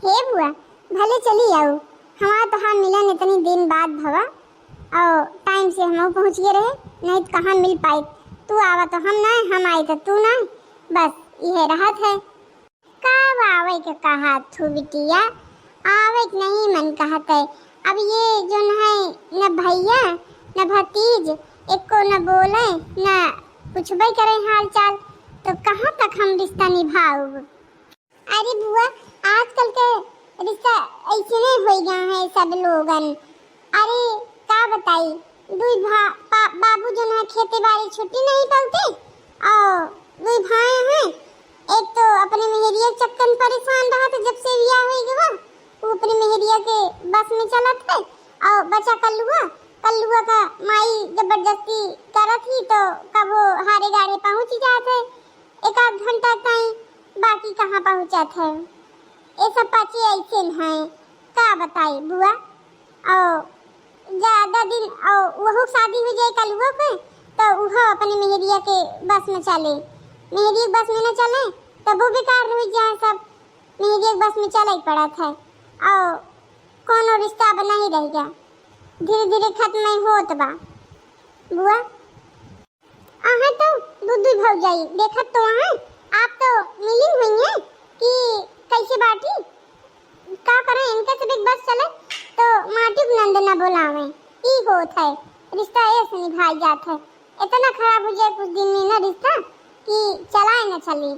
हे बुआ भले चली आओ। हमारा तो हाँ मिलन इतनी दिन बाद भवा और टाइम से हम पहुँच गए रहे, नहीं तो कहाँ मिल पाए। तू आवा तो हम ना, हम आए तो तू ना, बस यह राहत है। कब आवे के कहा थू बिटिया, आवे के नहीं मन कहत है। अब ये जो है न भैया न भतीज एक को न बोले न पूछबे करे हाल चाल, तो कहाँ तक हम रिश्ता निभाओ। अरे बुआ आजकल के रिश्ता ऐसे नहीं हो गया है सब लोगन। अरे का बताई, दुई बाबू जो है खेती बाड़ी छुट्टी नहीं पाते और दुई भाई हैं। एक तो अपने मेहरिया चक्कन परेशान रहा था जब से बियाह हो गया, वो अपने मेहरिया के बस में चला था और बचा कल्लुआ का माई जबरदस्ती करा थी तो कब वो हारे गाड़े पहुंच ही जाते एक आध घंटा कहीं, बाकी कहाँ पहुंचा थे। ये सब पाची ऐसे हैं का बताई बुआ। और ज्यादा दिन और वह शादी हो जाए कलुआ पे तो वह अपने मेहरिया के बस में चले, मेहरिया बस में न चले तो वो बेकार हो जाए सब। मेहरिया बस में चला ही पड़ा था और कोनो रिश्ता बना ही रह गया, धीरे धीरे खत्म ही होत बा बुआ। आहा तो दूध भग जाई देखत तो आहा, आप तो मिली हुई हैं कि कैसे बाटी का करें। इनके से बस चले तो माटी नंद न बोलावे, ई होत है रिश्ता ऐसे निभाई जात है। इतना खराब हो जाए कुछ दिन में ना रिश्ता कि चलाए न चले।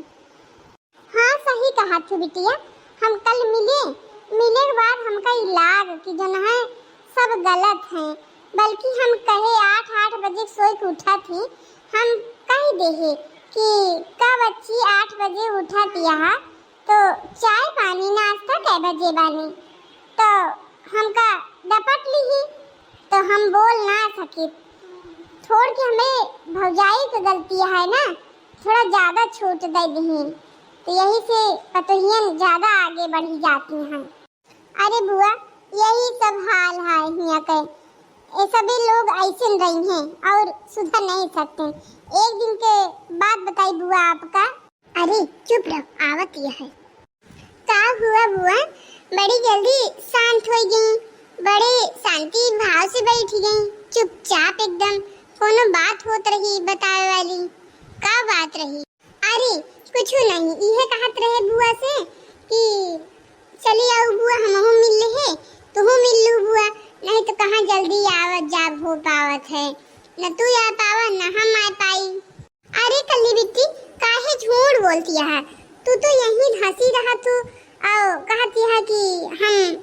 हाँ सही कहा थी बिटिया, हम कल मिले के बाद हमका इलाज कि जो है सब गलत है। बल्कि हम कहे 8 बजे सोए के उठा थी, हम कह दे कि कब बच्ची 8 बजे उठा दिया तो चाय पानी नाश्ता कै बजे बानी, तो हमका डपट ली तो हम बोल ना सके। छोड़ के हमें भौजाई की गलती है ना, थोड़ा ज़्यादा छूट दे दी तो यही से पतोहियन ज़्यादा आगे बढ़ी जाती हैं। अरे बुआ यही सब हाल है यहाँ के, ये सभी लोग ऐसे रही हैं और सुधर नहीं सकते। एक दिन के बाद बताई बुआ आपका। अरे चुप रहो, आवत यह है। क्या हुआ बुआ, बड़ी जल्दी शांत हो गई, बड़े शांति भाव से बैठ गई, चुपचाप एकदम। कोनो बात होत रही बताए वाली, क्या बात रही? अरे कुछ नहीं, यह कहत रहे बुआ से कि चली आओ बुआ हम मिल ले तू मिल लू बुआ, नहीं तो कहाँ जल्दी आवत जाब हो पावत है, न तू आ पावा न हम आ पाई। अरे कल्ली बिट्टी काहे झूठ बोलती है, तू तो यहीं हंसी रहा तू और कहती है कि हम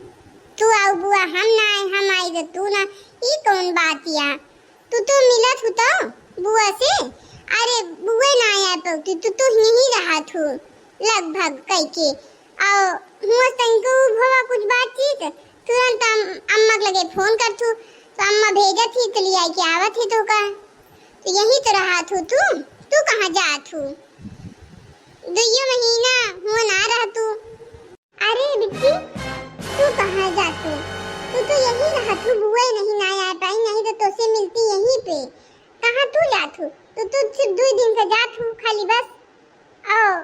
तू आओ बुआ हम ना आए, हम आई तो तू ना, ये कौन बात या? तू तो मिलत हो तो बुआ से। अरे बुआ ना आया तो तू यहीं रहा थू लगभग कह के और हुआ तंको भवा कुछ बातचीत तुरंत अम्मा लगे फोन कर थू तो अम्मा भेजा थी तो लिया के आवत थी तो का, तो यही तो रहा थू तू कहाँ जा थू? 2 महीना हुआ ना रहा तू। अरे बिट्टी तू कहाँ जा तू? तू तो यही रहा थू, बुआ नहीं ना आ पाई, नहीं तो तुझसे मिलती यहीं पे। कहाँ तू जा थू? तू सिर्फ 2 दिन से जा थू खाली बस, और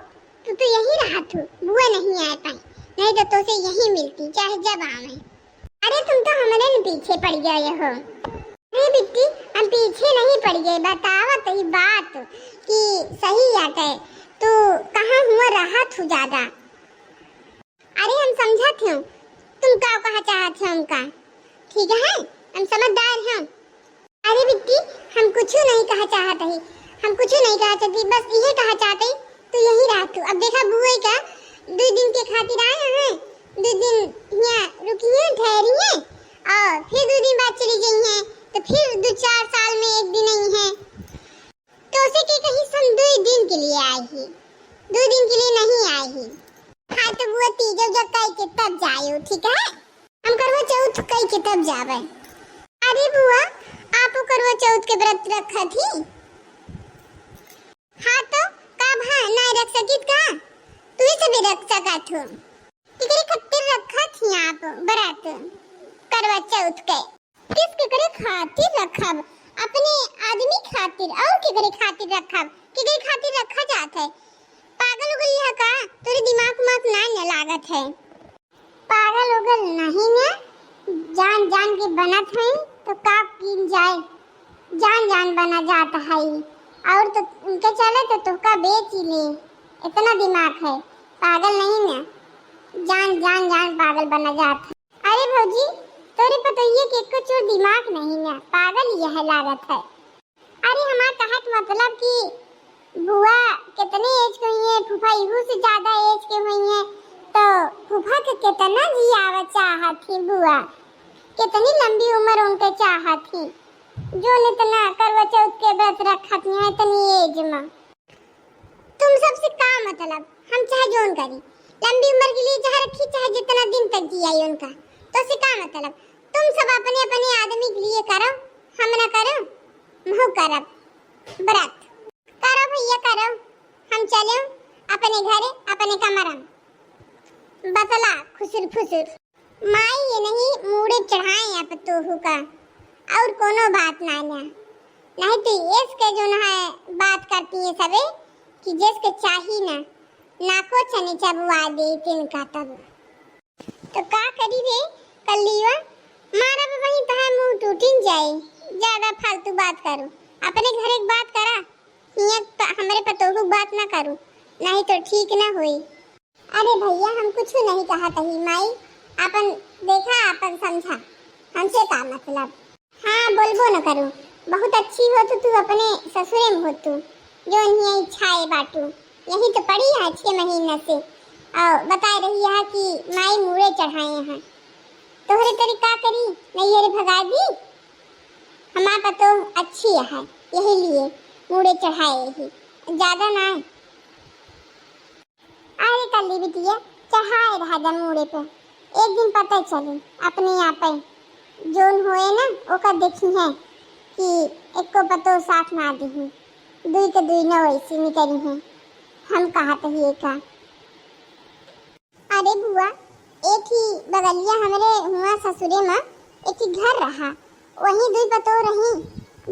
तू तो यही रहा थू, बुआ नहीं आ पाई, नहीं तो तुझसे यही मिलती चाहे जब आवे। अरे तुम तो हमारे पीछे पड़ गए हो। अरे बिट्टी हम पीछे नहीं पड़ गए, बतावा तो ही बात कि सही आटे तू कहाँ हुआ रहा थू ज्यादा। अरे हम समझा थे तुम का कहा चाहते हो हमका, ठीक है हम समझदार हैं। अरे बिट्टी हम कुछ नहीं कहा चाहते ही, हम कुछ नहीं कहा चाहती, बस यही कहा चाहते तो यही रहा तू। अब देखा बुआ का 2 दिन के खातिर आए हैं, 2 दिन यहाँ रुकी हैं ठहरी हैं और फिर 2 दिन बाद चली गई हैं, तो फिर 2-4 साल में 1 दिन नहीं है तो उसे के कहीं हम 2 दिन के लिए आई ही, 2 दिन के लिए नहीं आई ही। हाँ तो बुआ तीजो जब कई के तब जायो, ठीक है हम करवा चौथ कई के तब जावे। अरे बुआ आपो करवा चौथ के व्रत रखा थी? हाँ तो कब हाँ ना रख सकित का तू से भी रख सकत हो, किकरे खट्टर रखा थी आप व्रत करवा चौथ के? किस किकरे खातिर रखब? अपने आदमी खातिर और किकरे खातिर रखब? किकरे खातिर रखा जात है? पागल हो गई है का? तेरे दिमाग ना लागत है। उगल नहीं ना जान जान के बनत है तो का कीन जाए जान जान बना जाता है और तो उनके चले तो तुका बेच ही ले इतना दिमाग है पागल नहीं ना जान जान जान पागल बना जाता। अरे भौजी तोरे पता ये कि कुछ दिमाग नहीं ना पागल यह लागत है। अरे हमारा कहत मतलब कि बुआ कितने एज की हुई है फूफा इहू से ज्यादा एज के हुई है तो फूफा के कितना जियावा चाहत थी बुआ कितनी लंबी उम्र उनके चाहत थी जो इतना करवा चौथ के व्रत रखत है इतनी एज में। तुम सबसे का मतलब हम चाहे जोन करी लंबी उम्र के लिए चाहे रखी चाहे जितना दिन तक जियाई उनका तो से का मतलब तुम सब अपने अपने आदमी के लिए करो हम ना करो महु करब व्रत करो भैया करो हम चले अपने घरे अपने कमरा में बतला खुसुर फुसुर माई ये नहीं मूड़े चढ़ाए आप तोहू का और कोनो बात ना नहीं तो इसके जो है बात करती है सबे कि जिसके चाही ना नाको चने चबुआ दे तिनका तब तो का करी रे कल्लीवा मारा भी वहीं तहां मुंह टूटिन जाए ज्यादा फालतू बात करो अपने घर एक बात करा हिया हमरे पतोहू बात ना करो नहीं तो ठीक ना होई। अरे भैया हम कुछ नहीं कहा तही माई अपन देखा अपन समझा हमसे का मतलब हाँ बोलबो न करो बहुत अच्छी हो तो तू अपने ससुरे में हो तू जो नहीं इच्छाए बाटू यही तो पड़ी है 6 महीने से और बता रही है कि माई मूड़े चढ़ाए हैं तोहरे तरीका करी नहीं ये भगा दी हमारा पतो अच्छी है यही लिए मूड़े चढ़ाए ही ज्यादा ना। अरे कल्ली बिटिया चढ़ाए रहा जा मूड़े पे एक दिन पता चले अपने आप जोन होए ना ओका देखी है कि एक को पतो साथ ना दी दुई के दुई न वैसी नहीं करी है हम कहा तो ये का। अरे बुआ एक ही बगलिया हमरे हुआ ससुरे में एक ही घर रहा वहीं दुई पतो रही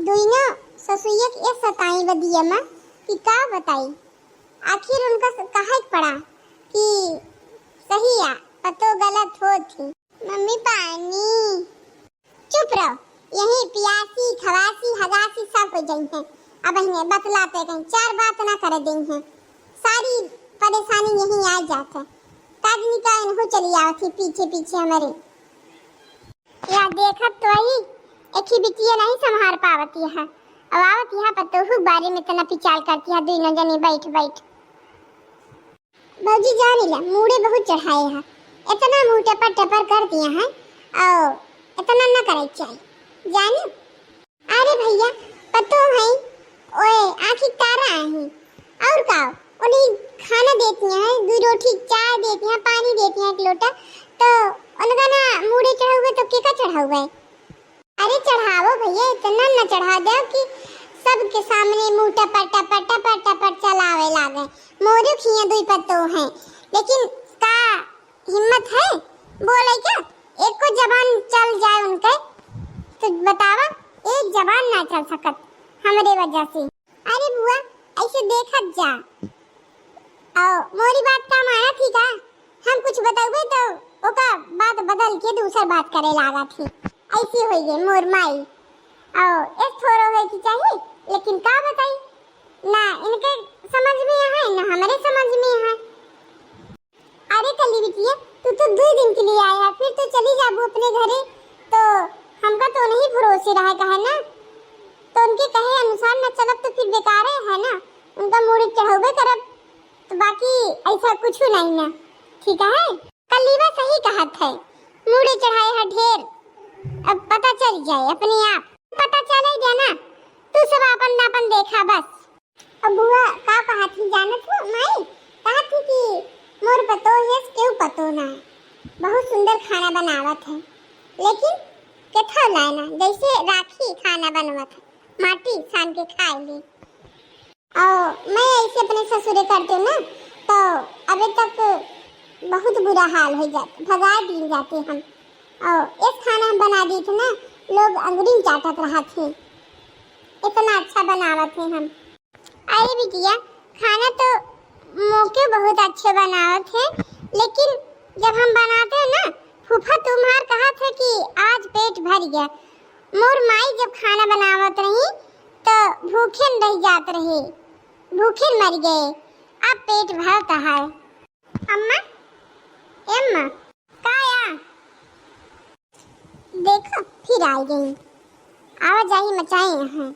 दुई न ससुरिया के सताई बदिया में कि का बताई आखिर उनका कहा पड़ा कि सही है पतो गलत हो थी मम्मी पानी चुप रहो यही पियासी खवासी हगासी सब हो जाई है अब इन्हें बतलाते कहीं 4 बात ना कर दें हैं सारी परेशानी यही आ जाता कादनी का इनको चली आवती पीछे पीछे हमारे या देखत तो ही एक ही बिटिया नहीं संभाल पावती है अब आवत यहाँ पर तो बारे में तना पिचाल करती है दोनों जने बैठ बैठ भौजी जानी ला मूड़े बहुत चढ़ाए हैं इतना मुंह टपर टपर कर दिया है और इतना ना करे चाहिए जानी। अरे भैया पतो है ओए आखिर तारा है और का उन्हें खाना देती हैं 2 रोटी चाय देती हैं पानी देती हैं 1 लोटा तो उनका ना मूड़े चढ़ा हुआ तो केका चढ़ा हुआ है। अरे चढ़ाओ भैया इतना न चढ़ा दो कि सबके सामने मुंह टपर टपर टपर टपर चलावे लागे मोरे खिया दुई पत्तो हैं लेकिन का हिम्मत है बोले क्या एक को जबान चल जाए उनके तो बतावा एक जबान ना चल सकत हमरे वजह से। अरे बुआ ऐसे देखत जा और मोरी बात का मारा थी का हम कुछ बतावे तो ओका बात बदल के दूसरा बात करे लागा थी ऐसी होई गई मोर माई और इस थोरो है कि चाहिए लेकिन का बताई ना इनके समझ में है ना हमारे समझ में है। अरे कल्ली बिटिया तू तो 2 दिन के लिए आया फिर तो चली जाबू अपने घरे तो हमका तो नहीं भरोसे रहा है ना तो उनके कहे अनुसार न चलब तो फिर बेकार है ना उनका मूड चढ़ावे करब तो बाकी ऐसा कुछ नहीं ना ठीक है कल्लीवा सही कहत है मूड़े चढ़ाए है ढेर अब पता चल जाए अपने आप पता चले जाना तू सब अपन नापन देखा बस। अब बुआ का कहा थी जानत हो माई कहा थी कि मोर पतो है क्यों पतो ना बहुत सुंदर खाना बनावत है लेकिन कथा लाना जैसे राखी खाना बनवत है माटी सान के खाए ले और मैं ऐसे अपने ससुरे करते ना तो अभी तक बहुत बुरा हाल हो जाता भगा दी जाते हम और एक खाना बना दी थी ना लोग अंगुरी चाटत रहा थे इतना अच्छा बनावत थे हम। अरे बिटिया खाना तो मौके बहुत अच्छे बनावत है लेकिन जब हम बनाते हैं ना फूफा तुम्हार कहा था कि आज पेट भर गया। मोर माई जब खाना बनावत रही तो भूखे रह जात रहे, भूखे मर गए। अब पेट भरता है। अम्मा अम्मा काया देखो फिर आ गई, आवाजाही मचाई यहाँ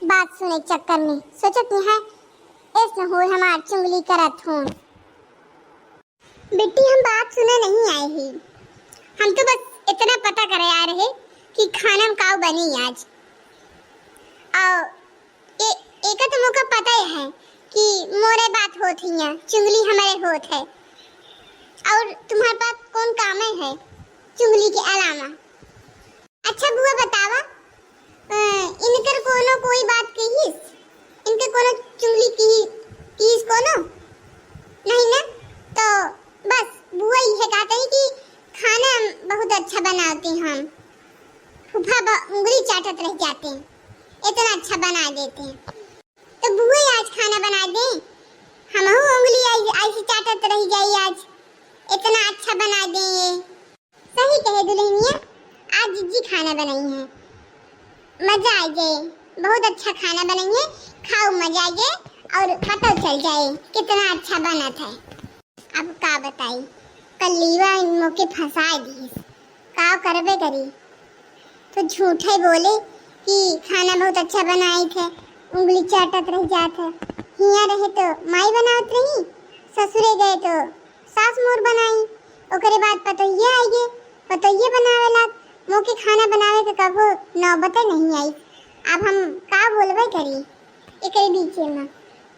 बात सुने चक्कर में। सोचत है ऐसे हो हमार चुंगली करत हो। बेटी हम बात सुने नहीं आए ही, हम तो बस इतना पता करे आ रहे कि खाना में का बनी आज। और एक तो मुझको पता ही है कि मोरे बात होत ही है, चुंगली हमारे होत है। और तुम्हारे पास कौन काम है चुंगली के अलावा? अच्छा बुआ बतावा, इनकर कोनो कोई बात कहीस? इनके कोनो चुंगली कीस कोनो नहीं ना? तो बस बुआ ये कहते हैं कि खाना बहुत अच्छा बनाते हम। फूफा उंगली चाटत रह जाते हैं, इतना अच्छा बना देते हैं। तो बुआ आज खाना बना दे, हम उंगली ऐसे चाटत रह जाए, आज इतना अच्छा बना दे। सही कहे दुल्हनिया, आज जिज्जी खाना बनाई है, मजा आ जाए। बहुत अच्छा खाना बनाई है, खाओ मजा आ जाए और पता चल जाए कितना अच्छा बना था। अब का बताई, कल्लीवा इन मौके फंसा दी, का करबे करी। तो झूठे बोले कि खाना बहुत अच्छा बनाए थे, उंगली चाटत रह जाते। हिया रहे तो माई बनावत रही, ससुरे गए तो सास मोर बनाई, ओकरे बाद पतोहिया आई गए, पतोहिया बनावे लाग। मोके खाना बनावे के कबो नौबत नहीं आई। अब हम का बोलबे करी एकरे बीच में?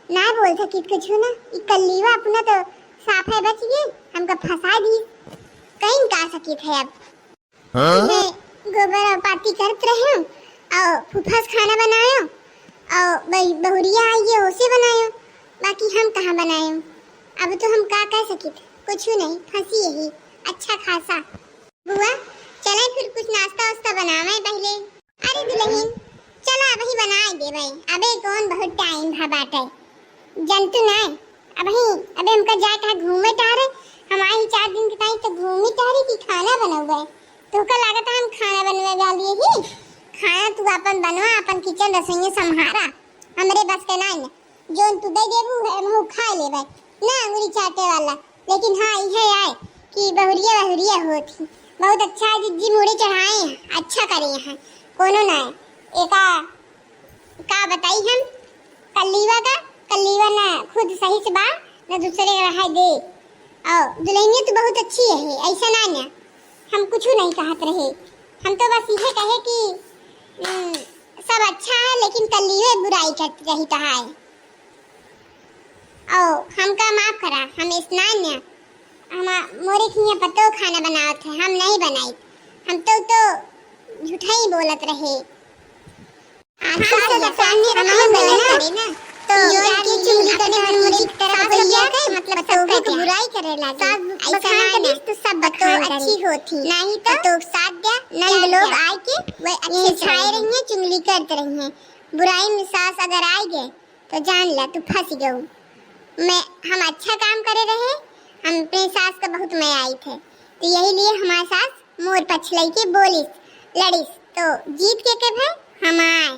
ना बोल सकी कुछ ना, ई कल्लीवा अपना तो साफे बच गए, हमका फंसा दी। कहीं का सकी थे अब। हाँ? गोबर और पाती करते रहे और फूफा खाना बनायो और बहुरिया आई है उसे बनायो, बाकी हम कहाँ बनायो। अब तो हम का कह सकी थे, कुछ नहीं, फंसी यही अच्छा खासा। बुआ चले फिर कुछ नाश्ता वास्ता बनावे पहले। अरे दुल्हन चला अभी बनाए दे भाई, अबे कौन बहुत टाइम भा बाटे जंतु ना अबे हमका जाए था घूमे टारे। हम आई 4 दिन के टाइम तो घूमे टारे की खाना बनावे। तो का लागत हम खाना बनवे वाली ही। खाना तू अपन बनवा, अपन किचन रसोई संभारा, हमरे बस के नहीं। जोन तू दे देबू है हम खा लेबे ना अंगुरी चाटे वाला। लेकिन हां ये आए कि बहुरिया होती बहुत अच्छा जिज्जी मुड़ी चढ़ाए, अच्छा करे यहाँ कोनो ना एका का बताई हम कल्लीवा ना खुद सही से बा ना दूसरे रहा दे। और दुल्हनिया तो बहुत अच्छी है, ऐसा ना हम कुछ नहीं कहत रहे। हम तो बस ये कहे कि सब अच्छा है लेकिन कल्लीवे बुराई करती रही तो है। और हमका माफ करा, हम स्नान न हम मोरे खिया पतो खाना बनावत है, हम नहीं बनाई। हम तो झूठा ही बोलत रहे। तो की चुगली करने मोरे की तरफ भैया के मतलब सबको की बुराई करे लागे। ऐसा ना तो सब बखान अच्छी होती नहीं तो साथ दे नंद लोग आए के वे अच्छे छाए रही हैं, चुगली करते रही हैं। बुराई में सास अगर आए गए तो जान ला तू फंस गयो। हम अच्छा काम करे रहे, हम अपने सास का बहुत मैं आई थे, तो यही लिए हमारे सास मोर पछलई के बोलिस लड़िस तो जीत के भाई हम आए।